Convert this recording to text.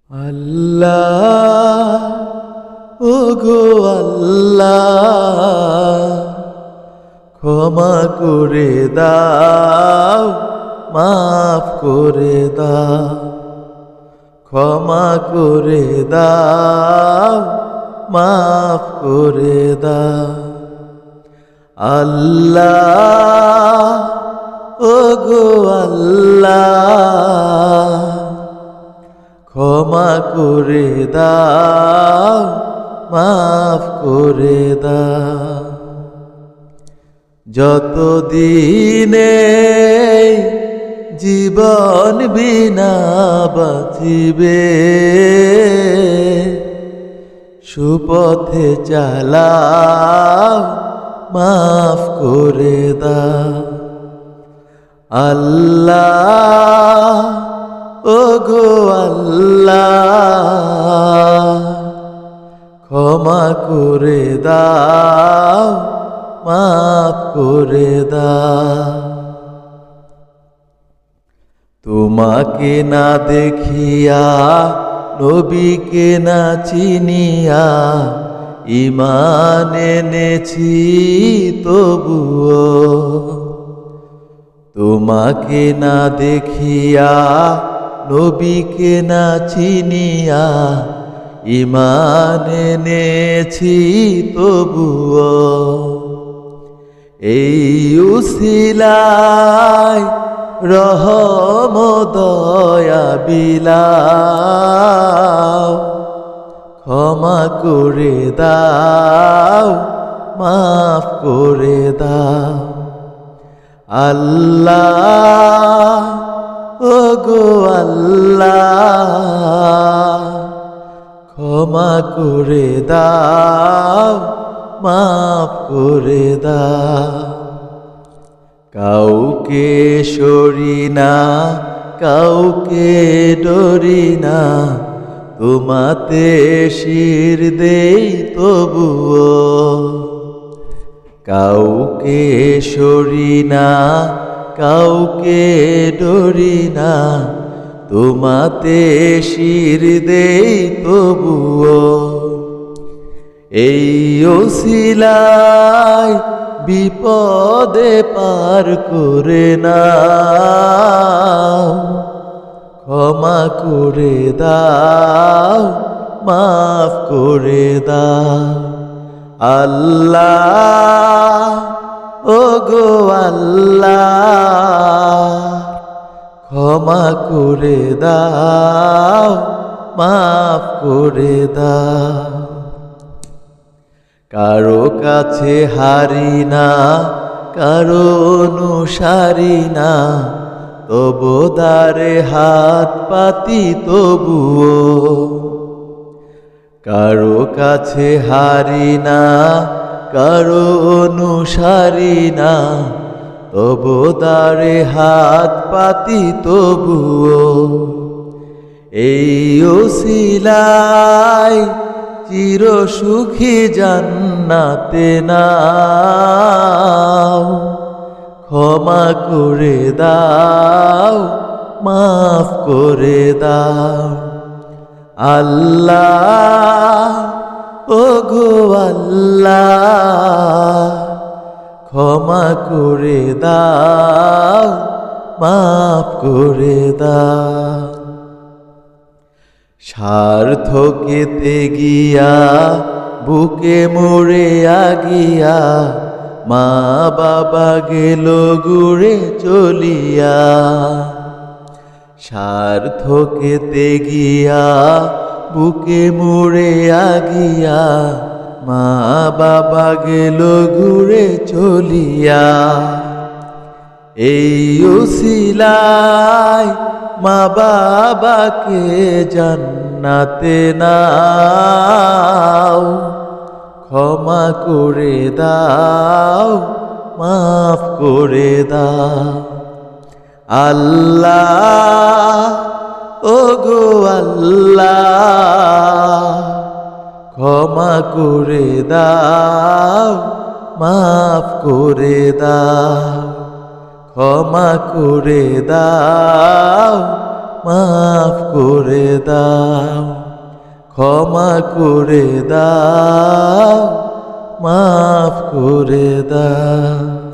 আল্লাহ ওগো আল্লাহ, ক্ষমা করে দাও, মাফ করে দাও, ক্ষমা করে দাও, মাফ করে দাও। আল্লাহ ওগো আল্লাহ, ক্ষমা করে দাও, মাফ করে দাও। যতদিনে জীবন বিনা বাঁচিবে, সুপথে চালাও, মাফ করে দাও। আল্লাহ ওগো আল্লাহ, ক্ষমা করে দাও, মাফ করে দাও। তোমাকে না দেখিয়া, নবীকে না চিনিয়া, ঈমান এনেছি তবুও। তোমাকে না দেখিয়া, নবীকে না চিনিয়া, ঈমান এনেছি তবুও। এই উসিলায় রহম দয়া বিলাও, ক্ষমা করে দাও, মাফ করে দাও। আল্লাহ ওগো আল্লাহ, ক্ষমা করে দাও, মাফ করে দাও। কাউকে সরি না, কাউকে ডরি না, তোমাতে শির দেই তবুও। কাউকে সরি না, কাউকে ডরি না, তোমাতে শির দেই তবুও। এই ওসিলায় বিপদে পার করে নাও, ক্ষমা করে দাও, মাফ করে দাও। আল্লাহ ওগো আল্লাহ, ক্ষমা করে দাও, মাফ করে দাও। কারো কাছে হারি না, কারো অনুসারী না, তবু দ্বারে হাত পাতি তবুও। কারো কাছে হারি না, কারো অনুসারী না, তবু দ্বারে হাত পাতি তবুও। এই ওসিলায় চির সুখী জান্নাতে নাও, ক্ষমা করে দাও, মাফ করে দাও। আল্লাহ ওগো আল্লাহ, ক্ষমা করে দাও, মাফ করে দাও। স্বার্থকেতে গিয়া, বুকে মরে আগিয়া, মা বাবা গেল ঘুরে চলিয়া। স্বার্থকেতে গিয়া, বুকে মরে আগিয়া, মা বাবা গেল ঘুরে চলিয়া। এই উসিলায় মা বাবাকে জান্নাতে নাও, ক্ষমা করে দাও, মাফ করে দাও। আল্লাহ ওগো আল্লাহ, ক্ষমা করে দাও, মাফ করে দাও, ক্ষমা করে দাও, মাফ করে দাও, ক্ষমা করে দাও, মাফ করে দাও।